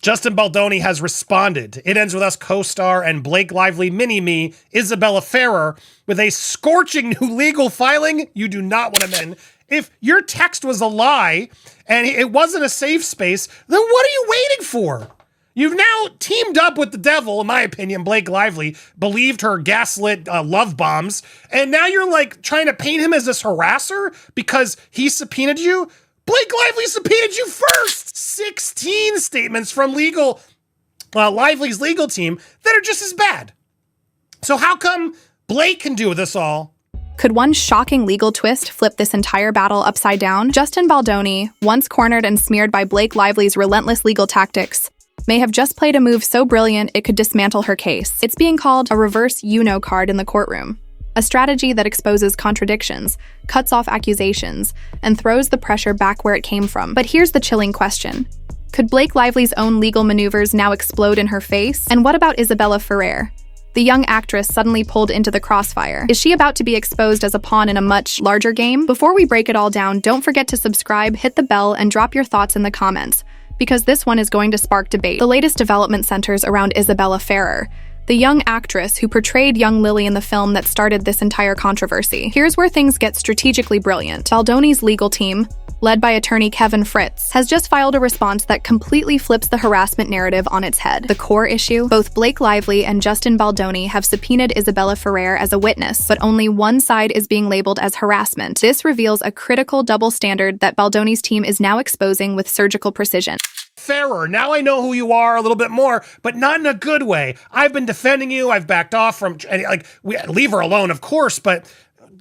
Justin Baldoni has responded. It ends with us co-star and Blake Lively mini-me, Isabella Ferrer, with a scorching new legal filing you do not want to mention. If your text was a lie and it wasn't a safe space, then what are you waiting for? You've now teamed up with the devil, in my opinion. Blake Lively believed her gaslit love bombs, and now you're like trying to paint him as this harasser because he subpoenaed you? Blake Lively subpoenaed you first! 16 statements from Lively's legal team that are just as bad. So how come Blake can do this all? Could one shocking legal twist flip this entire battle upside down? Justin Baldoni, once cornered and smeared by Blake Lively's relentless legal tactics, may have just played a move so brilliant it could dismantle her case. It's being called a reverse you-know card in the courtroom. A strategy that exposes contradictions, cuts off accusations, and throws the pressure back where it came from. But here's the chilling question. Could Blake Lively's own legal maneuvers now explode in her face? And what about Isabella Ferrer, the young actress suddenly pulled into the crossfire? Is she about to be exposed as a pawn in a much larger game? Before we break it all down, don't forget to subscribe, hit the bell, and drop your thoughts in the comments, because this one is going to spark debate. The latest development centers around Isabella Ferrer, the young actress who portrayed young Lily in the film that started this entire controversy. Here's where things get strategically brilliant. Baldoni's legal team, led by attorney Kevin Fritz, has just filed a response that completely flips the harassment narrative on its head. The core issue? Both Blake Lively and Justin Baldoni have subpoenaed Isabella Ferrer as a witness, but only one side is being labeled as harassment. This reveals a critical double standard that Baldoni's team is now exposing with surgical precision. Ferrer, now I know who you are a little bit more, but not in a good way. I've been defending you. I've backed off from, leave her alone, of course, but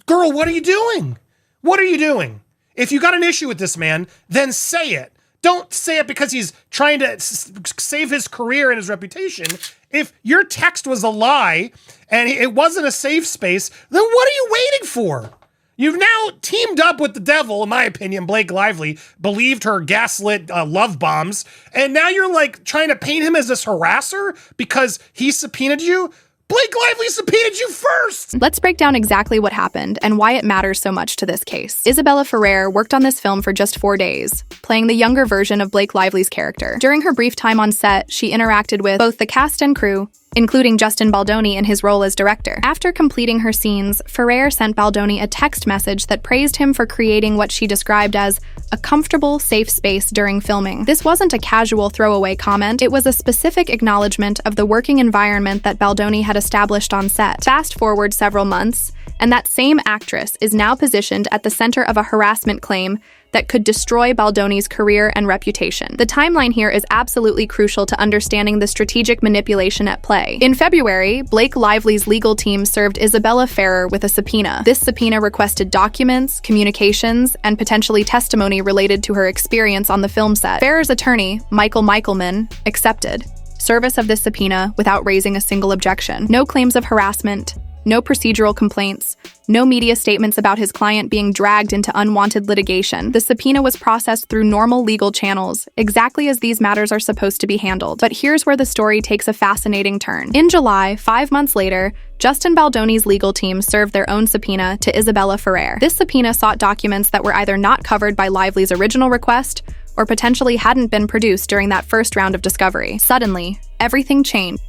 girl, what are you doing? What are you doing? If you got an issue with this man, then say it. Don't say it because he's trying to save his career and his reputation. If your text was a lie and it wasn't a safe space, then what are you waiting for? You've now teamed up with the devil, in my opinion. Blake Lively believed her gaslit love bombs, and now you're like trying to paint him as this harasser because he subpoenaed you? Blake Lively subpoenaed you first! Let's break down exactly what happened and why it matters so much to this case. Isabella Ferrer worked on this film for just 4 days, playing the younger version of Blake Lively's character. During her brief time on set, she interacted with both the cast and crew, including Justin Baldoni in his role as director. After completing her scenes, Ferrer sent Baldoni a text message that praised him for creating what she described as a comfortable, safe space during filming. This wasn't a casual throwaway comment, it was a specific acknowledgement of the working environment that Baldoni had established on set. Fast forward several months, and that same actress is now positioned at the center of a harassment claim that could destroy Baldoni's career and reputation. The timeline here is absolutely crucial to understanding the strategic manipulation at play. In February, Blake Lively's legal team served Isabella Ferrer with a subpoena. This subpoena requested documents, communications, and potentially testimony related to her experience on the film set. Ferrer's attorney, Michael Michelman, accepted service of this subpoena without raising a single objection. No claims of harassment, no procedural complaints, no media statements about his client being dragged into unwanted litigation. The subpoena was processed through normal legal channels, exactly as these matters are supposed to be handled. But here's where the story takes a fascinating turn. In July, 5 months later, Justin Baldoni's legal team served their own subpoena to Isabella Ferrer. This subpoena sought documents that were either not covered by Lively's original request or potentially hadn't been produced during that first round of discovery. Suddenly, everything changed.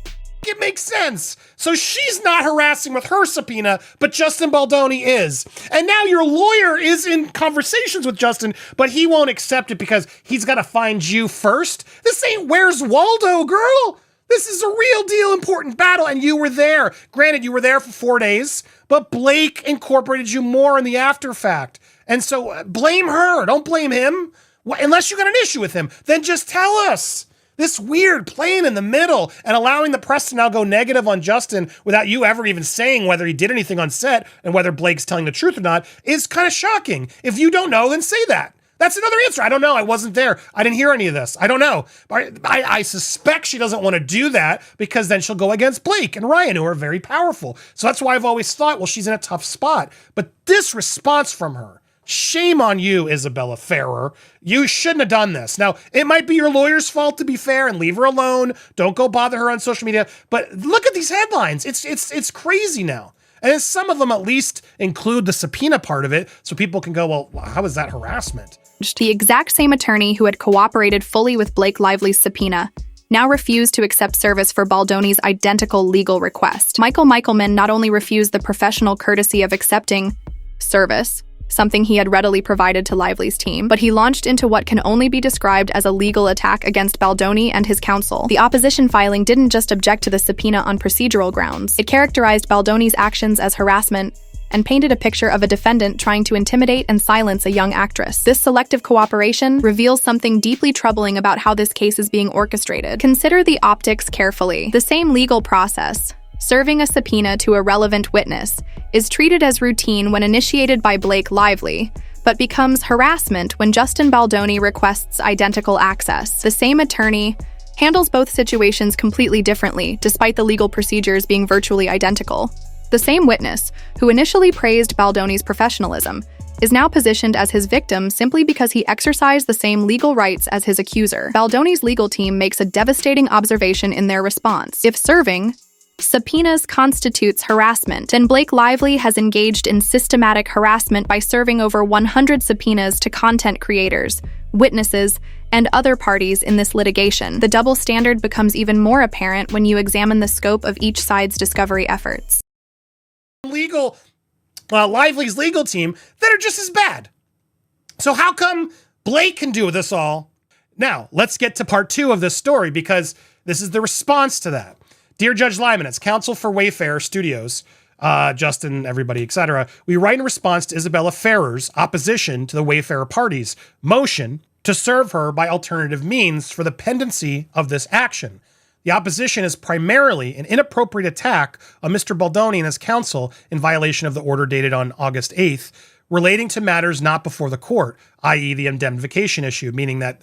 It makes sense. So she's not harassing with her subpoena, but Justin Baldoni is. And now your lawyer is in conversations with Justin, but he won't accept it because he's got to find you first. This ain't Where's Waldo, girl. This is a real deal important battle, and you were there. Granted, you were there for 4 days, but Blake incorporated you more in the after fact. And so blame her. Don't blame him. Unless you got an issue with him, then just tell us. This weird playing in the middle and allowing the press to now go negative on Justin without you ever even saying whether he did anything on set and whether Blake's telling the truth or not is kind of shocking. If you don't know, then say that. That's another answer. I don't know. I wasn't there. I didn't hear any of this. I don't know. I suspect she doesn't want to do that because then she'll go against Blake and Ryan, who are very powerful. So that's why I've always thought, well, she's in a tough spot. But this response from her, shame on you, Isabella Ferrer. You shouldn't have done this. Now, it might be your lawyer's fault, to be fair, and leave her alone. Don't go bother her on social media. But look at these headlines. It's crazy now. And some of them at least include the subpoena part of it, so people can go, well, how is that harassment? The exact same attorney who had cooperated fully with Blake Lively's subpoena now refused to accept service for Baldoni's identical legal request. Michael Michelman not only refused the professional courtesy of accepting service, something he had readily provided to Lively's team, but he launched into what can only be described as a legal attack against Baldoni and his counsel. The opposition filing didn't just object to the subpoena on procedural grounds. It characterized Baldoni's actions as harassment and painted a picture of a defendant trying to intimidate and silence a young actress. This selective cooperation reveals something deeply troubling about how this case is being orchestrated. Consider the optics carefully. The same legal process, serving a subpoena to a relevant witness, is treated as routine when initiated by Blake Lively, but becomes harassment when Justin Baldoni requests identical access. The same attorney handles both situations completely differently, despite the legal procedures being virtually identical. The same witness, who initially praised Baldoni's professionalism, is now positioned as his victim simply because he exercised the same legal rights as his accuser. Baldoni's legal team makes a devastating observation in their response. If serving subpoenas constitutes harassment, then Blake Lively has engaged in systematic harassment by serving over 100 subpoenas to content creators, witnesses, and other parties in this litigation. The double standard becomes even more apparent when you examine the scope of each side's discovery efforts. Lively's legal team that are just as bad. So how come Blake can do this all? Now, let's get to part 2 of this story, because this is the response to that. Dear Judge Lyman, as counsel for Wayfair Studios, Justin, everybody, etc., we write in response to Isabella Ferrer's opposition to the Wayfair party's motion to serve her by alternative means for the pendency of this action. The opposition is primarily an inappropriate attack on Mr. Baldoni and his counsel in violation of the order dated on August 8th, relating to matters not before the court, i.e. the indemnification issue, meaning that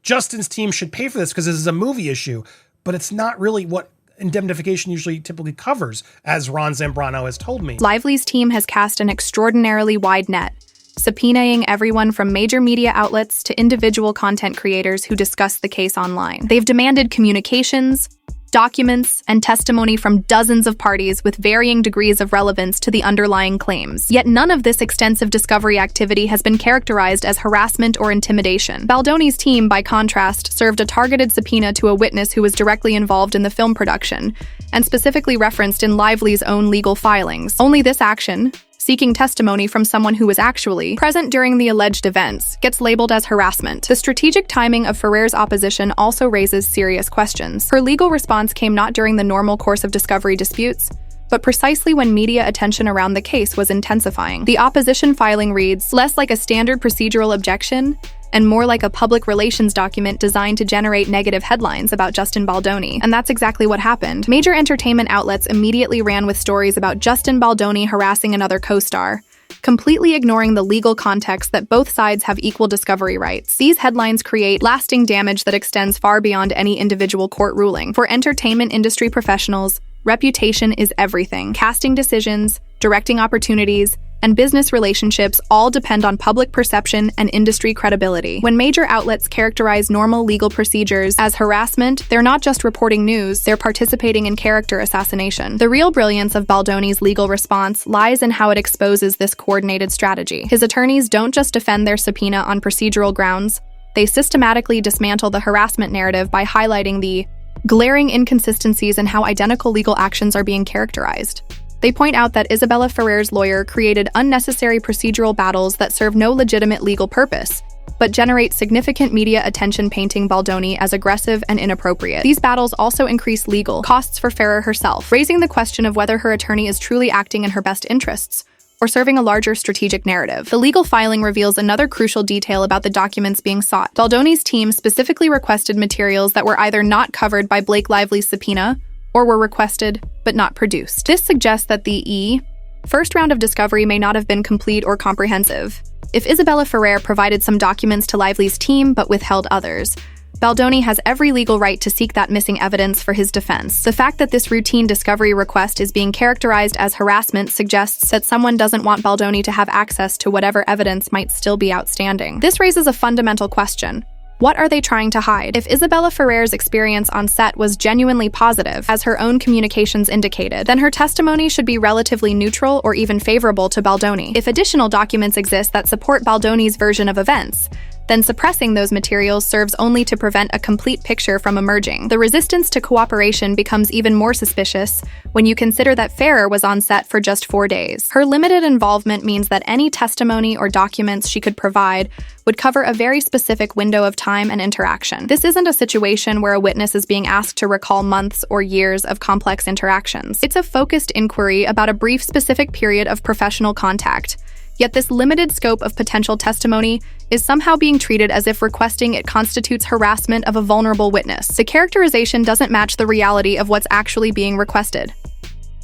Justin's team should pay for this because this is a movie issue, but it's not really what indemnification typically covers, as Ron Zambrano has told me. Lively's team has cast an extraordinarily wide net, subpoenaing everyone from major media outlets to individual content creators who discuss the case online. They've demanded communications, documents, and testimony from dozens of parties with varying degrees of relevance to the underlying claims. Yet none of this extensive discovery activity has been characterized as harassment or intimidation. Baldoni's team, by contrast, served a targeted subpoena to a witness who was directly involved in the film production, and specifically referenced in Lively's own legal filings. Only this action, seeking testimony from someone who was actually present during the alleged events, gets labeled as harassment. The strategic timing of Ferrer's opposition also raises serious questions. Her legal response came not during the normal course of discovery disputes, but precisely when media attention around the case was intensifying. The opposition filing reads less like a standard procedural objection and more like a public relations document designed to generate negative headlines about Justin Baldoni. And that's exactly what happened. Major entertainment outlets immediately ran with stories about Justin Baldoni harassing another co-star, completely ignoring the legal context that both sides have equal discovery rights. These headlines create lasting damage that extends far beyond any individual court ruling. For entertainment industry professionals, reputation is everything. Casting decisions, directing opportunities, and business relationships all depend on public perception and industry credibility. When major outlets characterize normal legal procedures as harassment, they're not just reporting news, they're participating in character assassination. The real brilliance of Baldoni's legal response lies in how it exposes this coordinated strategy. His attorneys don't just defend their subpoena on procedural grounds, they systematically dismantle the harassment narrative by highlighting the glaring inconsistencies in how identical legal actions are being characterized. They point out that Isabella Ferrer's lawyer created unnecessary procedural battles that serve no legitimate legal purpose, but generate significant media attention, painting Baldoni as aggressive and inappropriate. These battles also increase legal costs for Ferrer herself, raising the question of whether her attorney is truly acting in her best interests or serving a larger strategic narrative. The legal filing reveals another crucial detail about the documents being sought. Baldoni's team specifically requested materials that were either not covered by Blake Lively's subpoena or were requested but not produced. This suggests that the first round of discovery may not have been complete or comprehensive. If Isabella Ferrer provided some documents to Lively's team but withheld others, Baldoni has every legal right to seek that missing evidence for his defense. The fact that this routine discovery request is being characterized as harassment suggests that someone doesn't want Baldoni to have access to whatever evidence might still be outstanding. This raises a fundamental question. What are they trying to hide? If Isabella Ferrer's experience on set was genuinely positive, as her own communications indicated, then her testimony should be relatively neutral or even favorable to Baldoni. If additional documents exist that support Baldoni's version of events, then suppressing those materials serves only to prevent a complete picture from emerging. The resistance to cooperation becomes even more suspicious when you consider that Ferrer was on set for just 4 days. Her limited involvement means that any testimony or documents she could provide would cover a very specific window of time and interaction. This isn't a situation where a witness is being asked to recall months or years of complex interactions. It's a focused inquiry about a brief specific period of professional contact. Yet this limited scope of potential testimony is somehow being treated as if requesting it constitutes harassment of a vulnerable witness. The characterization doesn't match the reality of what's actually being requested.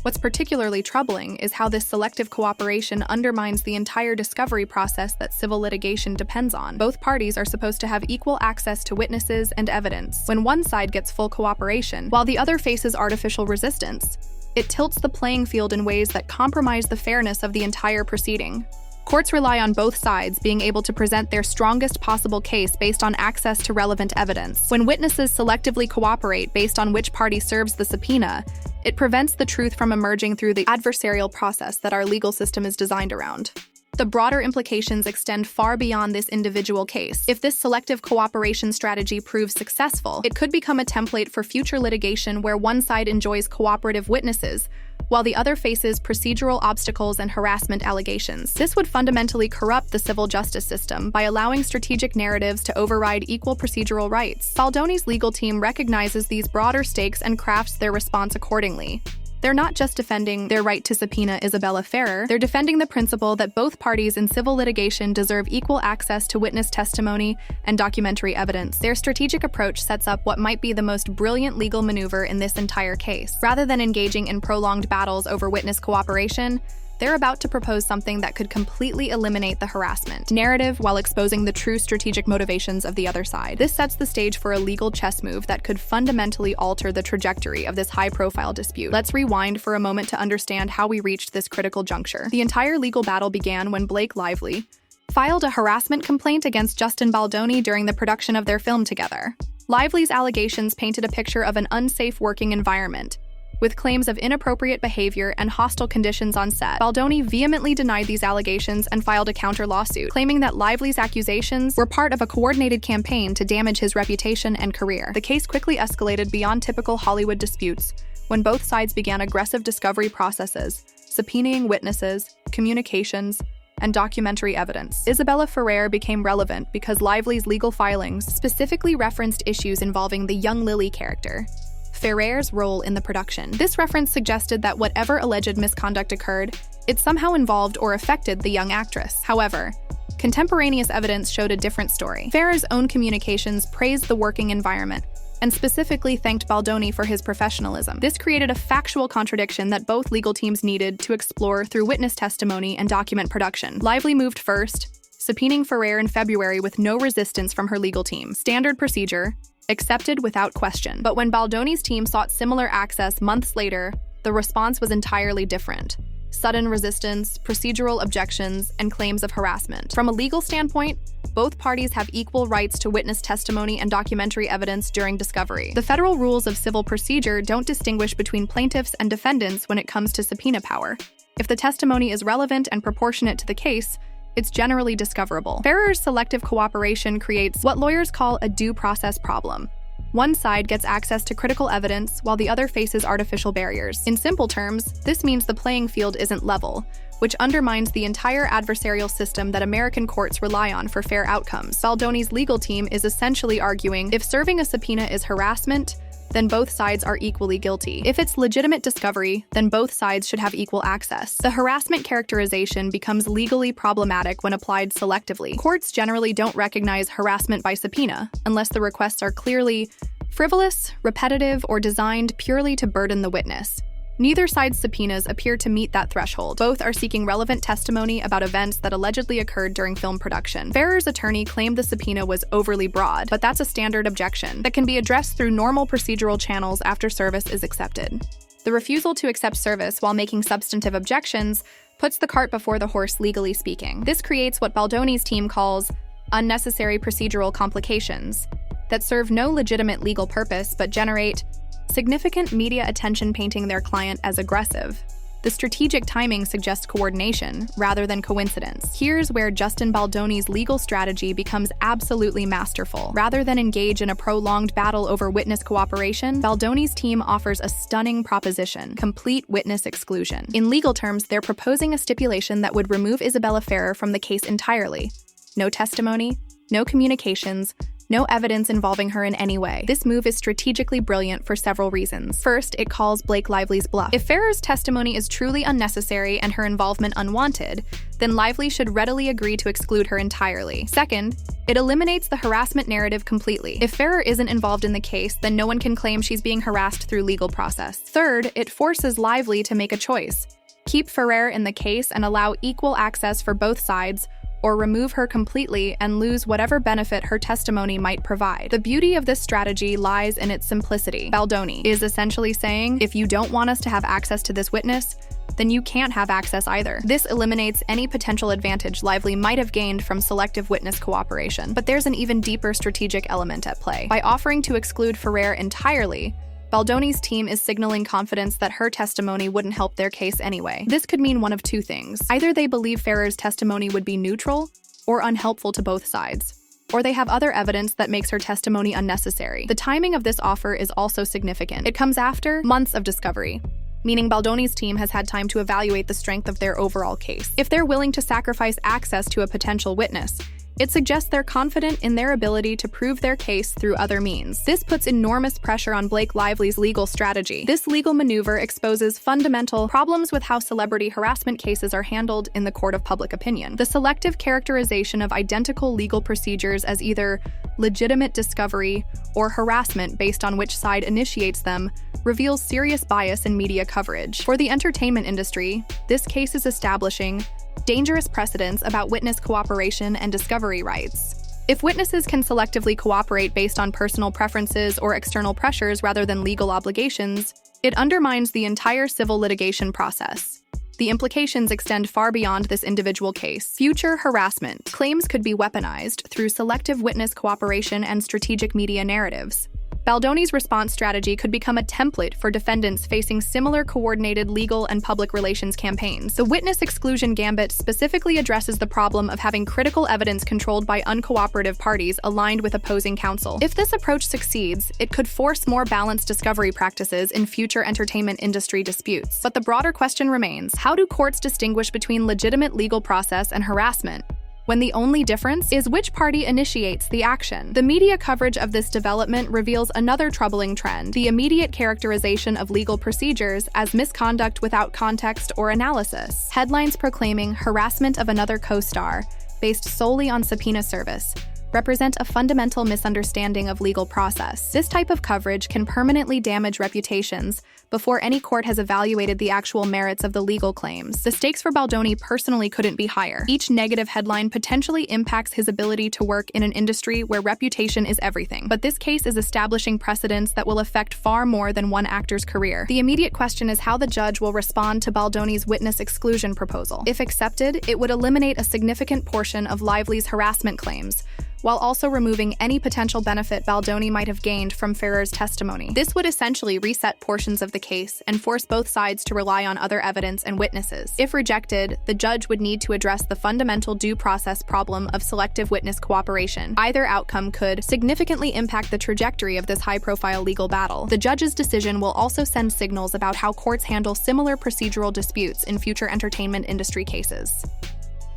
What's particularly troubling is how this selective cooperation undermines the entire discovery process that civil litigation depends on. Both parties are supposed to have equal access to witnesses and evidence. When one side gets full cooperation, while the other faces artificial resistance, it tilts the playing field in ways that compromise the fairness of the entire proceeding. Courts rely on both sides being able to present their strongest possible case based on access to relevant evidence. When witnesses selectively cooperate based on which party serves the subpoena, it prevents the truth from emerging through the adversarial process that our legal system is designed around. The broader implications extend far beyond this individual case. If this selective cooperation strategy proves successful, it could become a template for future litigation where one side enjoys cooperative witnesses, while the other faces procedural obstacles and harassment allegations. This would fundamentally corrupt the civil justice system by allowing strategic narratives to override equal procedural rights. Baldoni's legal team recognizes these broader stakes and crafts their response accordingly. They're not just defending their right to subpoena Isabella Ferrer, they're defending the principle that both parties in civil litigation deserve equal access to witness testimony and documentary evidence. Their strategic approach sets up what might be the most brilliant legal maneuver in this entire case. Rather than engaging in prolonged battles over witness cooperation, they're about to propose something that could completely eliminate the harassment narrative while exposing the true strategic motivations of the other side. This sets the stage for a legal chess move that could fundamentally alter the trajectory of this high-profile dispute. Let's rewind for a moment to understand how we reached this critical juncture. The entire legal battle began when Blake Lively filed a harassment complaint against Justin Baldoni during the production of their film together. Lively's allegations painted a picture of an unsafe working environment, with claims of inappropriate behavior and hostile conditions on set. Baldoni vehemently denied these allegations and filed a counter-lawsuit, claiming that Lively's accusations were part of a coordinated campaign to damage his reputation and career. The case quickly escalated beyond typical Hollywood disputes when both sides began aggressive discovery processes, subpoenaing witnesses, communications, and documentary evidence. Isabella Ferrer became relevant because Lively's legal filings specifically referenced issues involving the young Lily character, Ferrer's role in the production. This reference suggested that whatever alleged misconduct occurred, it somehow involved or affected the young actress. However, contemporaneous evidence showed a different story. Ferrer's own communications praised the working environment and specifically thanked Baldoni for his professionalism. This created a factual contradiction that both legal teams needed to explore through witness testimony and document production. Lively moved first, subpoenaing Ferrer in February with no resistance from her legal team. Standard procedure, accepted without question. But when Baldoni's team sought similar access months later, the response was entirely different. Sudden resistance, procedural objections, and claims of harassment. From a legal standpoint, both parties have equal rights to witness testimony and documentary evidence during discovery. The federal rules of civil procedure don't distinguish between plaintiffs and defendants when it comes to subpoena power. If the testimony is relevant and proportionate to the case, it's generally discoverable. Ferrer's selective cooperation creates what lawyers call a due process problem. One side gets access to critical evidence while the other faces artificial barriers. In simple terms, this means the playing field isn't level, which undermines the entire adversarial system that American courts rely on for fair outcomes. Baldoni's legal team is essentially arguing if serving a subpoena is harassment, then both sides are equally guilty. If it's legitimate discovery, then both sides should have equal access. The harassment characterization becomes legally problematic when applied selectively. Courts generally don't recognize harassment by subpoena unless the requests are clearly frivolous, repetitive, or designed purely to burden the witness. Neither side's subpoenas appear to meet that threshold. Both are seeking relevant testimony about events that allegedly occurred during film production. Ferrer's attorney claimed the subpoena was overly broad, but that's a standard objection that can be addressed through normal procedural channels after service is accepted. The refusal to accept service while making substantive objections puts the cart before the horse, legally speaking. This creates what Baldoni's team calls unnecessary procedural complications that serve no legitimate legal purpose but generate significant media attention, painting their client as aggressive. The strategic timing suggests coordination rather than coincidence. Here's where Justin Baldoni's legal strategy becomes absolutely masterful. Rather than engage in a prolonged battle over witness cooperation, Baldoni's team offers a stunning proposition: complete witness exclusion. In legal terms, they're proposing a stipulation that would remove Isabella Ferrer from the case entirely. No testimony, no communications, no evidence involving her in any way. This move is strategically brilliant for several reasons. First, it calls Blake Lively's bluff. If Ferrer's testimony is truly unnecessary and her involvement unwanted, then Lively should readily agree to exclude her entirely. Second, it eliminates the harassment narrative completely. If Ferrer isn't involved in the case, then no one can claim she's being harassed through legal process. Third, it forces Lively to make a choice: keep Ferrer in the case and allow equal access for both sides, or remove her completely and lose whatever benefit her testimony might provide. The beauty of this strategy lies in its simplicity. Baldoni is essentially saying, if you don't want us to have access to this witness, then you can't have access either. This eliminates any potential advantage Lively might have gained from selective witness cooperation. But there's an even deeper strategic element at play. By offering to exclude Ferrer entirely, Baldoni's team is signaling confidence that her testimony wouldn't help their case anyway. This could mean one of two things. Either they believe Ferrer's testimony would be neutral or unhelpful to both sides, or they have other evidence that makes her testimony unnecessary. The timing of this offer is also significant. It comes after months of discovery, meaning Baldoni's team has had time to evaluate the strength of their overall case. If they're willing to sacrifice access to a potential witness, it suggests they're confident in their ability to prove their case through other means. This puts enormous pressure on Blake Lively's legal strategy. This legal maneuver exposes fundamental problems with how celebrity harassment cases are handled in the court of public opinion. The selective characterization of identical legal procedures as either legitimate discovery or harassment based on which side initiates them reveals serious bias in media coverage. For the entertainment industry, this case is establishing dangerous precedents about witness cooperation and discovery rights. If witnesses can selectively cooperate based on personal preferences or external pressures rather than legal obligations, it undermines the entire civil litigation process. The implications extend far beyond this individual case. Future harassment claims could be weaponized through selective witness cooperation and strategic media narratives. Baldoni's response strategy could become a template for defendants facing similar coordinated legal and public relations campaigns. The witness exclusion gambit specifically addresses the problem of having critical evidence controlled by uncooperative parties aligned with opposing counsel. If this approach succeeds, it could force more balanced discovery practices in future entertainment industry disputes. But the broader question remains: how do courts distinguish between legitimate legal process and harassment, when the only difference is which party initiates the action? The media coverage of this development reveals another troubling trend: the immediate characterization of legal procedures as misconduct without context or analysis. Headlines proclaiming harassment of another co-star, based solely on subpoena service, represent a fundamental misunderstanding of legal process. This type of coverage can permanently damage reputations before any court has evaluated the actual merits of the legal claims. The stakes for Baldoni personally couldn't be higher. Each negative headline potentially impacts his ability to work in an industry where reputation is everything. But this case is establishing precedents that will affect far more than one actor's career. The immediate question is how the judge will respond to Baldoni's witness exclusion proposal. If accepted, it would eliminate a significant portion of Lively's harassment claims, while also removing any potential benefit Baldoni might have gained from Ferrer's testimony. This would essentially reset portions of the case and force both sides to rely on other evidence and witnesses. If rejected, the judge would need to address the fundamental due process problem of selective witness cooperation. Either outcome could significantly impact the trajectory of this high-profile legal battle. The judge's decision will also send signals about how courts handle similar procedural disputes in future entertainment industry cases.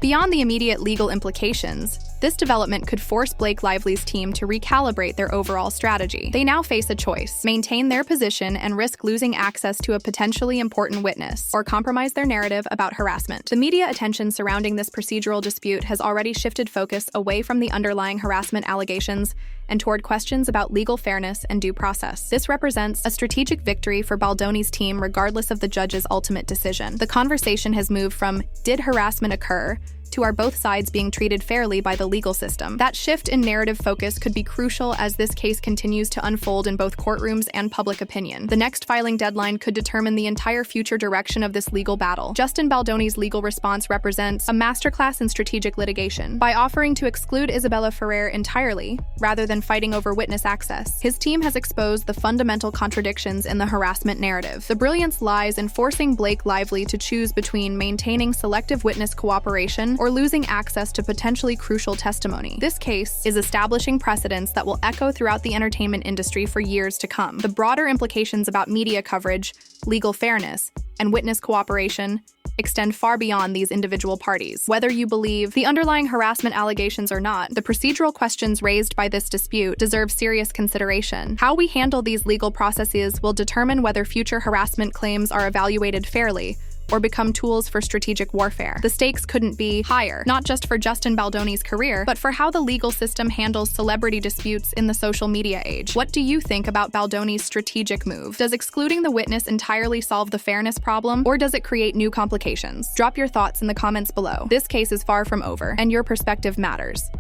Beyond the immediate legal implications, this development could force Blake Lively's team to recalibrate their overall strategy. They now face a choice: maintain their position and risk losing access to a potentially important witness, or compromise their narrative about harassment. The media attention surrounding this procedural dispute has already shifted focus away from the underlying harassment allegations and toward questions about legal fairness and due process. This represents a strategic victory for Baldoni's team regardless of the judge's ultimate decision. The conversation has moved from "did harassment occur?" to our both sides being treated fairly by the legal system. That shift in narrative focus could be crucial as this case continues to unfold in both courtrooms and public opinion. The next filing deadline could determine the entire future direction of this legal battle. Justin Baldoni's legal response represents a masterclass in strategic litigation. By offering to exclude Isabella Ferrer entirely, rather than fighting over witness access, his team has exposed the fundamental contradictions in the harassment narrative. The brilliance lies in forcing Blake Lively to choose between maintaining selective witness cooperation or losing access to potentially crucial testimony. This case is establishing precedents that will echo throughout the entertainment industry for years to come. The broader implications about media coverage, legal fairness, and witness cooperation extend far beyond these individual parties. Whether you believe the underlying harassment allegations or not, the procedural questions raised by this dispute deserve serious consideration. How we handle these legal processes will determine whether future harassment claims are evaluated fairly or become tools for strategic warfare. The stakes couldn't be higher, not just for Justin Baldoni's career, but for how the legal system handles celebrity disputes in the social media age. What do you think about Baldoni's strategic move? Does excluding the witness entirely solve the fairness problem, or does it create new complications? Drop your thoughts in the comments below. This case is far from over, and your perspective matters.